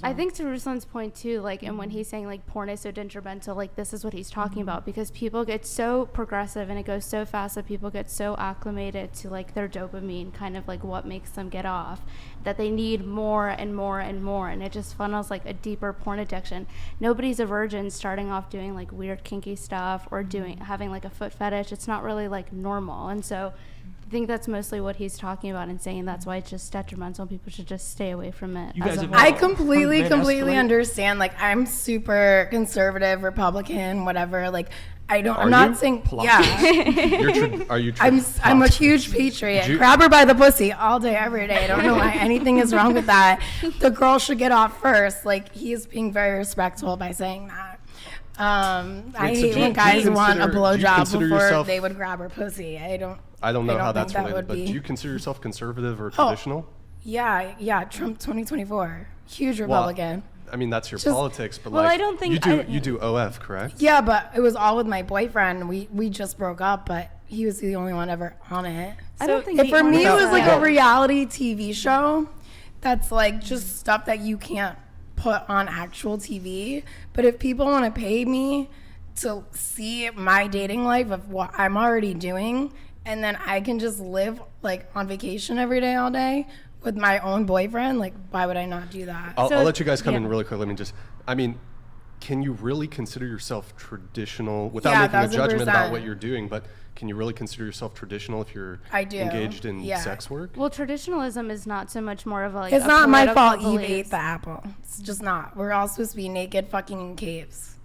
I think to Ruslan's point too, like, and when he's saying like porn is so detrimental, like this is what he's talking about, because people get so progressive and it goes so fast that people get so acclimated to like their dopamine, kind of like what makes them get off, that they need more and more and more, and it just funnels like a deeper porn addiction. Nobody's a virgin starting off doing like weird kinky stuff or having like a foot fetish. It's not really like normal, and so I think that's mostly what he's talking about and saying that's why it's just detrimental. People should just stay away from it. I completely understand. Like, I'm super conservative, Republican, whatever. Like, I'm not saying, I'm a huge patriot. Grab her by the pussy all day, every day. I don't know why anything is wrong with that. The girl should get off first. Like, he is being very respectful by saying that. I hate when guys want a blowjob before they would grab her pussy. I don't know how that's related, but do you consider yourself conservative or traditional? Yeah, Trump 2024, huge Republican. I mean, that's your politics, but I don't think you do OF, correct? Yeah, but it was all with my boyfriend. We just broke up, but he was the only one ever on it. So I don't think for me it was like a reality TV show that's like just stuff that you can't put on actual TV. But if people want to pay me to see my dating life of what I'm already doing, and then I can just live like on vacation every day, all day with my own boyfriend, like why would I not do that? I'll let you guys come in really quick. Let me just, can you really consider yourself traditional without making a judgment about what you're doing, but can you really consider yourself traditional if you're engaged in sex work? Well, traditionalism is not so much more of a like. It's not my fault Eve ate the apple. It's just not. We're all supposed to be naked fucking in caves.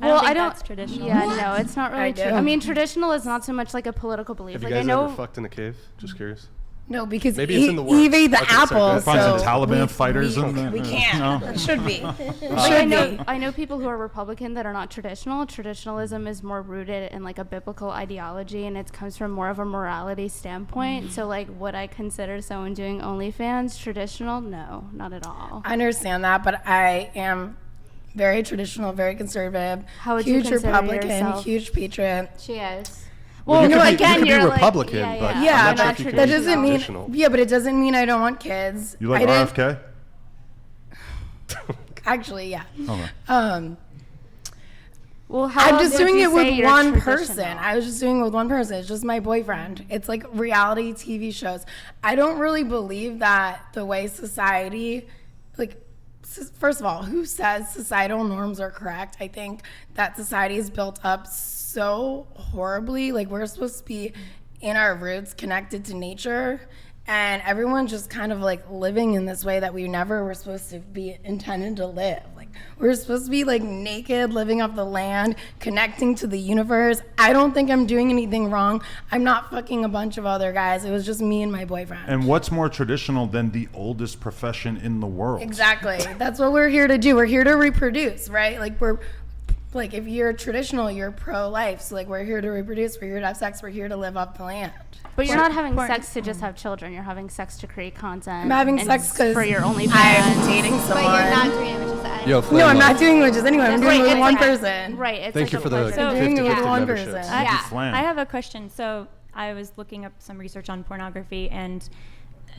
Well, I don't. That's traditional. Yeah, no, it's not really true. I mean, traditional is not so much like a political belief. Have you guys ever fucked in a cave? Just curious. No, because maybe it's in the works. Eve ate the apple. Find some Taliban fighters in there. We can't. It should be. I know people who are Republican that are not traditional. Traditionalism is more rooted in like a biblical ideology, and it comes from more of a morality standpoint. So, like, would I consider someone doing OnlyFans traditional? No, not at all. I understand that, but I am very traditional, very conservative. How would you consider Republican, yourself? Huge patriot. She is. Well, you could be Republican, but I'm not sure if you can that doesn't mean. Yeah, but it doesn't mean I don't want kids. You like RFK? Actually, yeah. Okay. Well, I'm just doing it with one person. I was just doing it with one person. It's just my boyfriend. It's like reality TV shows. I don't really believe that the way society, like, first of all, who says societal norms are correct? I think that society is built up so horribly. Like, we're supposed to be in our roots, connected to nature, and everyone's just kind of like living in this way that we never were supposed to be intended to live. Like, we're supposed to be like naked, living off the land, connecting to the universe. I don't think I'm doing anything wrong. I'm not fucking a bunch of other guys. It was just me and my boyfriend. And what's more traditional than the oldest profession in the world? Exactly. That's what we're here to do. We're here to reproduce, right? Like, if you're traditional, you're pro-life. So, like, we're here to reproduce. We're here to have sex. We're here to live off the land. But you're not having sex to just have children. You're having sex to create content. I'm having sex because for your OnlyFans. I'm dating someone. But you're not doing it with just No, I'm not doing it with just anyone. I'm doing it with one person. Right. Thank you for the 50/50 I'm doing it with one person. I have a question. So I was looking up some research on pornography, and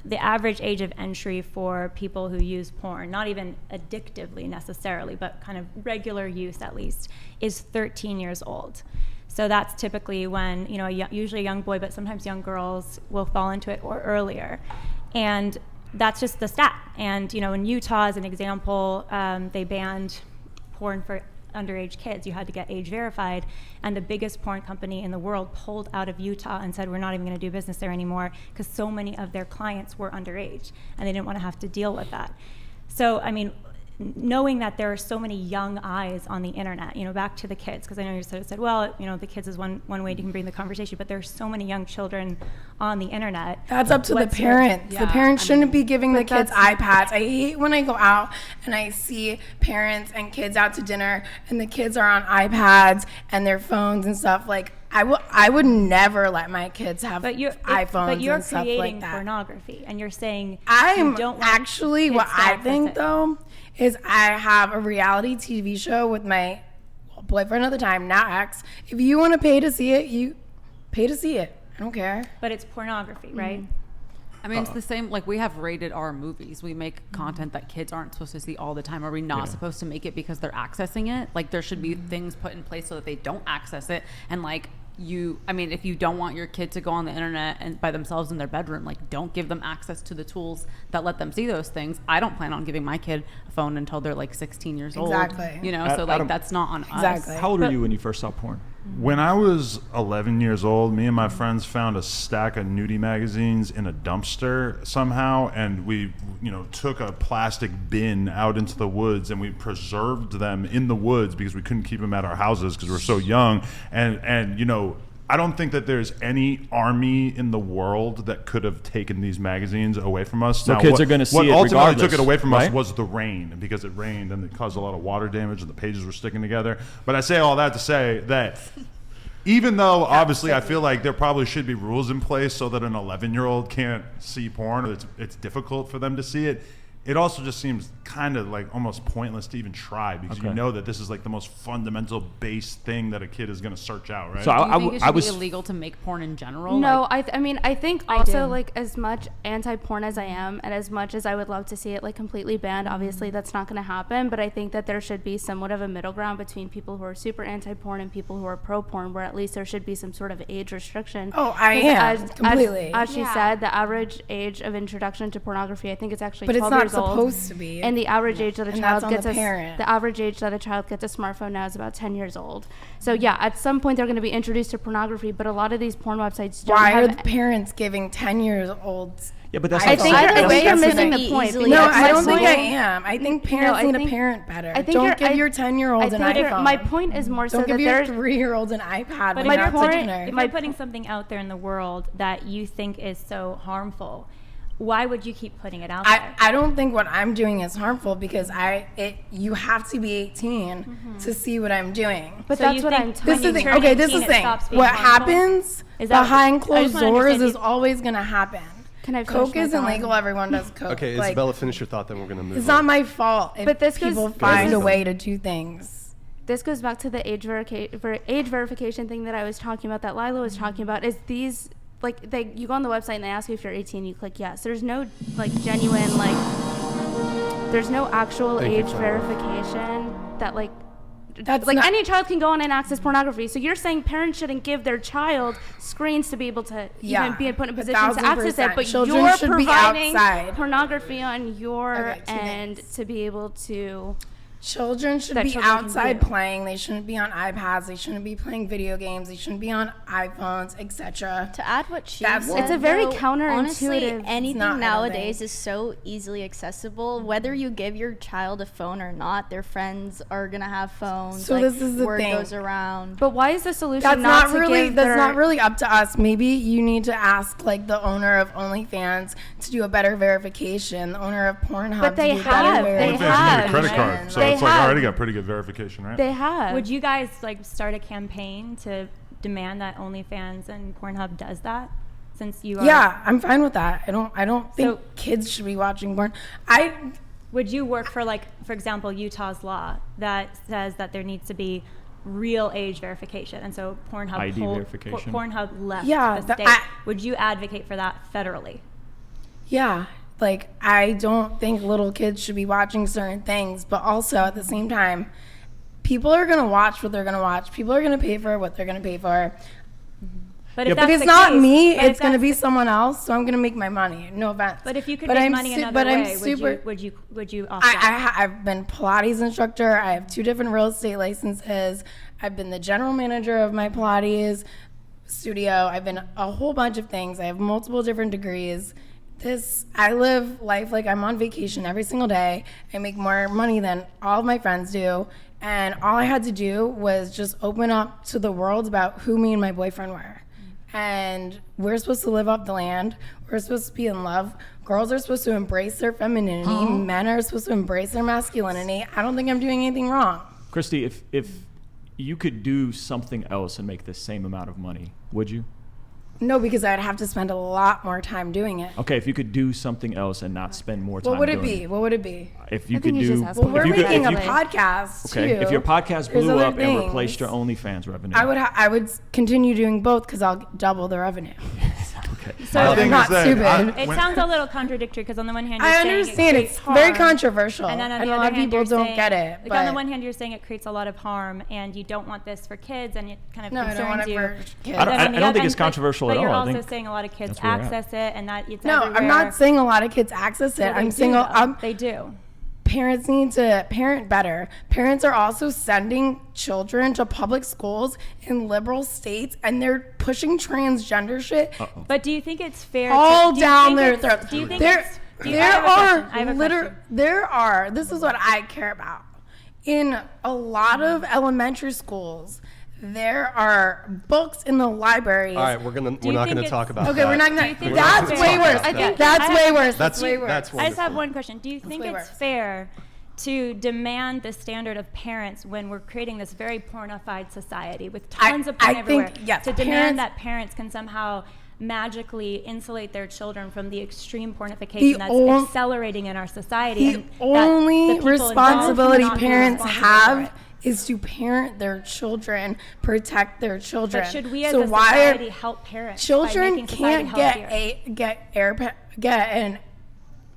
the average age of entry for people who use porn, not even addictively necessarily, but kind of regular use at least, is 13 years old. So that's typically when, usually a young boy, but sometimes young girls will fall into it or earlier. And that's just the stat. And, in Utah, as an example, they banned porn for underage kids. You had to get age verified. And the biggest porn company in the world pulled out of Utah and said, we're not even going to do business there anymore because so many of their clients were underage and they didn't want to have to deal with that. So, knowing that there are so many young eyes on the internet, back to the kids, because I know you said, well, the kids is one way you can bring the conversation, but there's so many young children on the internet. That's up to the parents. The parents shouldn't be giving the kids iPads. I hate when I go out and I see parents and kids out to dinner and the kids are on iPads and their phones and stuff. Like, I would never let my kids have iPhones but you're and stuff like creating that. pornography, and you're saying I'm you don't want actually what I think though is I have a reality TV show with my boyfriend at the time, now ex. If you want to pay to see it, you pay to see it. I don't care. But it's pornography, right? I mean, it's the same, like we have rated R movies. We make content that kids aren't supposed to see all the time. Are we not supposed to make it because they're accessing it? Like there should be things put in place so that they don't access it. And like if you don't want your kid to go on the internet and by themselves in their bedroom, like don't give them access to the tools that let them see those things. I don't plan on giving my kid a phone until they're like 16 years old. Exactly. You know, so like that's not on us. How old were you when you first saw porn? When I was 11 years old, me and my friends found a stack of nudie magazines in a dumpster somehow, and we, took a plastic bin out into the woods and we preserved them in the woods because we couldn't keep them at our houses because we were so young. And I don't think that there's any army in the world that could have taken these magazines away from us. So kids are going to see it regardless. What ultimately took it away from us was the rain, because it rained and it caused a lot of water damage and the pages were sticking together. But I say all that to say that even though obviously I feel like there probably should be rules in place so that an 11-year-old can't see porn, or it's difficult for them to see it, it also just seems kind of like almost pointless to even try, because you know that this is like the most fundamental base thing that a kid is going to search out, right? So do you think it should be illegal to make porn in general? No, I think also like as much anti-porn as I am, and as much as I would love to see it like completely banned, obviously that's not going to happen, but I think that there should be somewhat of a middle ground between people who are super anti-porn and people who are pro-porn, where at least there should be some sort of age restriction. Oh, I am completely. As she said, the average age of introduction to pornography, I think it's actually 12 years old. But it's not supposed to be. And the average age that a child gets the average age that a child gets a smartphone now is about 10 years old. So yeah, at some point they're going to be introduced to pornography, but a lot of these porn websites don't Why have... are the parents giving 10-year-olds? Yeah, but that's I think either way you're missing the point. No, I don't think I am. I think parents need to parent better. Don't give your 10-year-old an iPhone. My point is more so that don't give your 3-year-old an iPad. But if you're putting something out there in the world that you think is so harmful, why would you keep putting it out there? I don't think what I'm doing is harmful, because you have to be 18 to see what I'm doing. But so that's what I'm This is the thing. Okay, this is the thing. What happens behind closed doors is always going to happen. Coke isn't legal. Everyone does Coke. Okay, Isabella, finish your thought, then we're going to move on. It's not my fault if people find a way to do things. This goes back to the age verification thing that I was talking about, that Lila was talking about, is these... you go on the website and they ask you if you're 18, you click yes. There's no genuine there's no actual age verification that that's any child can go on and access pornography. So you're saying parents shouldn't give their child screens to be able to even be put in a position to access it, but children you're should providing be outside. pornography on your end to be able to... Children should be outside playing. They shouldn't be on iPads. They shouldn't be playing video games. They shouldn't be on iPhones, etc. To add what she said, it's a very counterintuitive. Honestly, anything nowadays is so easily accessible. Whether you give your child a phone or not, their friends are gonna have phones. So this is the word thing. goes around. But why is the solution That's not really up to us. Maybe you need to ask the owner of OnlyFans to do a better verification. The owner of Pornhub. But they to do better verification. They have a credit card, so it's already got pretty good verification, right? They have. Would you guys start a campaign to demand that OnlyFans and Pornhub does that? Since you are... Yeah, I'm fine with that. I don't think kids should be watching porn. Would you work for for example, Utah's law that says that there needs to be real age verification, and so Pornhub ID verification. Pornhub left the state. Would you advocate for that federally? Yeah. I don't think little kids should be watching certain things, but also at the same time, people are going to watch what they're going to watch. People are going to pay for what they're going to pay for. But if that's it's not me, it's going to be someone else, so I'm going to make my money. No offense. But if you could make money another way, would you opt out? I've been Pilates instructor. I have 2 different real estate licenses. I've been the general manager of my Pilates studio. I've been a whole bunch of things. I have multiple different degrees. I live life like I'm on vacation every single day. I make more money than all of my friends do. And all I had to do was just open up to the world about who me and my boyfriend were. And we're supposed to live off the land. We're supposed to be in love. Girls are supposed to embrace their femininity. Men are supposed to embrace their masculinity. I don't think I'm doing anything wrong. Christy, if you could do something else and make the same amount of money, would you? No, because I'd have to spend a lot more time doing it. Okay, if you could do something else and not spend more time What would it be? If you could do... Well, we're making a podcast, too. Okay, if your podcast blew up and replaced your OnlyFans revenue. I would continue doing both because I'll double the revenue. So I'm not stupid. It sounds a little contradictory because on the one hand, I understand it's very controversial, and a lot of people don't get it. Like on the one hand, you're saying it creates a lot of harm, and you don't want this for kids, and it kind of concerns you. I don't think it's controversial at all. But you're also saying a lot of kids access it, and that it's everywhere. I'm not saying a lot of kids access it. I'm saying they do. Parents need to parent better. Parents are also sending children to public schools in liberal states, and they're pushing transgender shit. But do you think it's fair? All down their throats. Do you think there are. This is what I care about. In a lot of elementary schools, there are books in the libraries. All right, we're not gonna talk about that. Okay, we're not gonna. That's way worse. I think that's way worse. That's way worse. I just have one question. Do you think it's fair to demand the standard of parents when we're creating this very pornified society with tons of porn everywhere? To demand that parents can somehow magically insulate their children from the extreme pornification that's accelerating in our society. The only responsibility parents have is to parent their children, protect their children. But should we as a society help parents? Children can't get an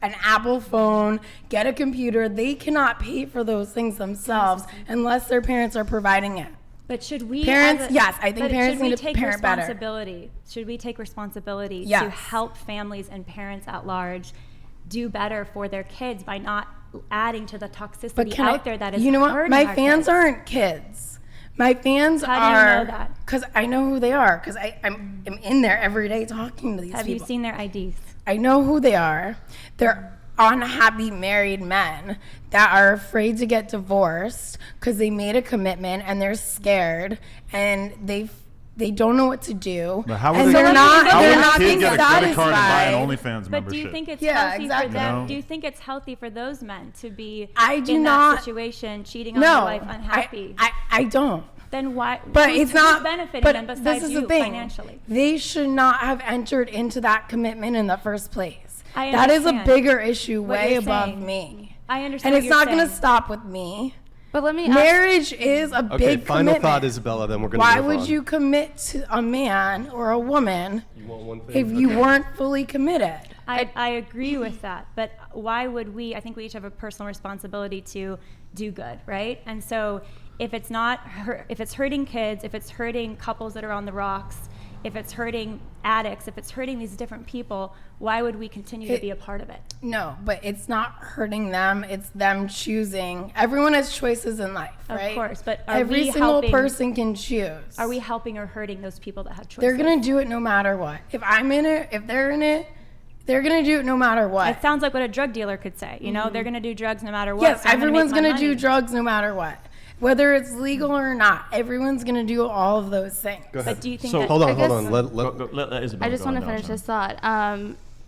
Apple phone, get a computer. They cannot pay for those things themselves unless their parents are providing it. But should we parents? Yes, I think parents need to parent better. Should we take responsibility to help families and parents at large do better for their kids by not adding to the toxicity out there that is hurting our kids? My fans aren't kids. My fans are. How do you know that? Because I know who they are. Because I'm in there every day talking to these people. Have you seen their IDs? I know who they are. They're unhappy married men that are afraid to get divorced because they made a commitment and they're scared and they don't know what to do. But how and they're not being get a credit card and buy an OnlyFans membership? But do you think it's healthy for them? Do you think it's healthy for those men to be in that situation, cheating on their wife, unhappy? I don't. Then why? But it's not benefiting them besides this is you the thing. Financially. They should not have entered into that commitment in the first place. That is a bigger issue, way above me. I understand. And it's not going to stop with me. But let me marriage is a big final commitment. thought, Isabella, then we're going to Why would you commit to a man or a woman if you weren't fully committed? I agree with that, but why would we? I think we each have a personal responsibility to do good, right? And so if it's hurting kids, if it's hurting couples that are on the rocks, if it's hurting addicts, if it's hurting these different people, why would we continue to be a part of it? No, but it's not hurting them. It's them choosing. Everyone has choices in life, right? Of course, but every single person can choose. Are we helping or hurting those people that have choices? They're going to do it no matter what. If I'm in it, if they're in it, they're going to do it no matter what. It sounds like what a drug dealer could say. You know, they're going to do drugs no matter what. Yes, everyone's going to do drugs no matter what. Whether it's legal or not, everyone's going to do all of those things. Go ahead. But do you think hold on. Let Isabel I just want to finish this thought.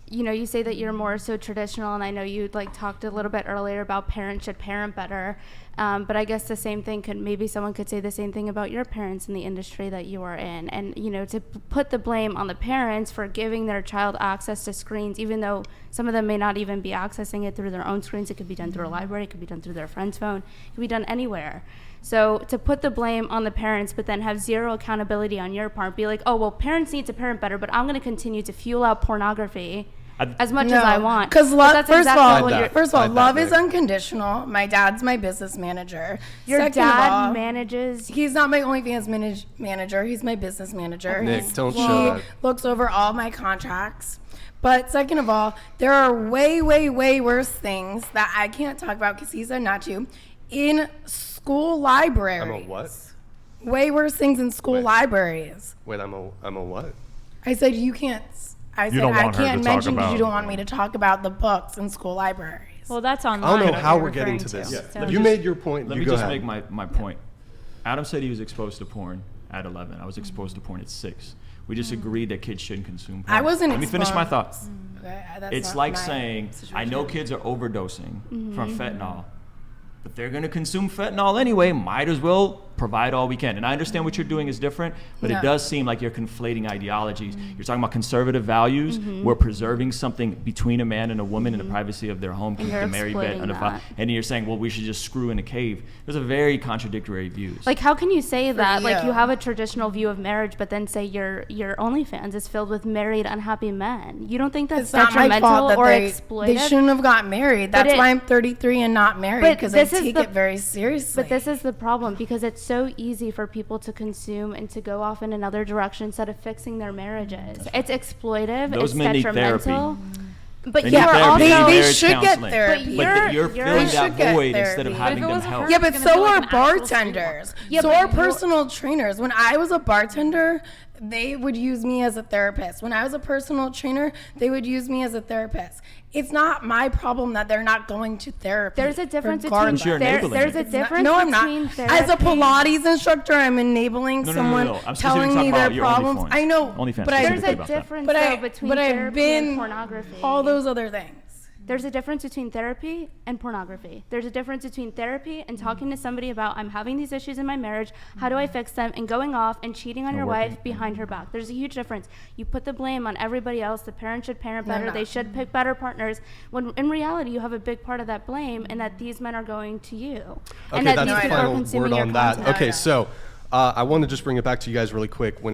You know, you say that you're more so traditional, and I know you talked a little bit earlier about parents should parent better. But I guess the same thing someone could say the same thing about your parents in the industry that you are in. And, you know, to put the blame on the parents for giving their child access to screens, even though some of them may not even be accessing it through their own screens. It could be done through a library. It could be done through their friend's phone. It could be done anywhere. So to put the blame on the parents, but then have zero accountability on your part, be like, oh, well, parents need to parent better, but I'm going to continue to fuel out pornography as much as I want. Because first of all, love is unconditional. My dad's my business manager. Your dad manages? He's not my OnlyFans manager. He's my business manager. Nick, don't show that. He looks over all my contracts. But second of all, there are way, way, way worse things that I can't talk about because he said not to. In school libraries. I'm a what? Way worse things in school libraries. Wait, I'm a what? I said you can't. I can't mention because you don't want me to talk about the books in school libraries. Well, that's online. I don't know how we're getting to this. So you made your point. Let me just make my point. Adam said he was exposed to porn at 11. I was exposed to porn at 6. We just agreed that kids shouldn't consume porn. I wasn't Let me finish my thoughts. Okay, it's like saying, situation. I know kids are overdosing from fentanyl, but they're going to consume fentanyl anyway. Might as well provide all we can. And I understand what you're doing is different, but it does seem like you're conflating ideologies. You're talking about conservative values. We're preserving something between a man and a woman in the privacy of their home, keep the married bed undefiled. And you're saying, well, we should just screw in a cave. Those are very contradictory views. Like, how can you say that? Like, you have a traditional view of marriage, but then say your OnlyFans is filled with married, unhappy men. You don't think that's detrimental or exploitive? They shouldn't have got married. That's why I'm 33 and not married, because I take it very seriously. But this is the problem, because it's so easy for people to consume and to go off in another direction instead of fixing their marriages. It's exploitive. Those it's men need detrimental. therapy. But They you're need therapy. also they should get therapy. But you're filling that void instead of having them help. Yeah, but so are bartenders. So are personal trainers. When I was a bartender, they would use me as a therapist. When I was a personal trainer, they would use me as a therapist. It's not my problem that they're not going to therapy. There's a difference regardless. between there's a difference no, I'm not. between therapy. As a Pilates instructor, I'm enabling someone telling me their problems. I know, but there's a difference between therapy and pornography. All those other things. There's a difference between therapy and pornography. There's a difference between therapy and talking to somebody about, I'm having these issues in my marriage, how do I fix them, and going off and cheating on your wife behind her back. There's a huge difference. You put the blame on everybody else. The parents should parent better. They should pick better partners. When in reality, you have a big part of that blame, and that these men are going to you. Okay, and that that's these the people are final consuming word your on that. content. Okay, so I want to just bring it back to you guys really quick. When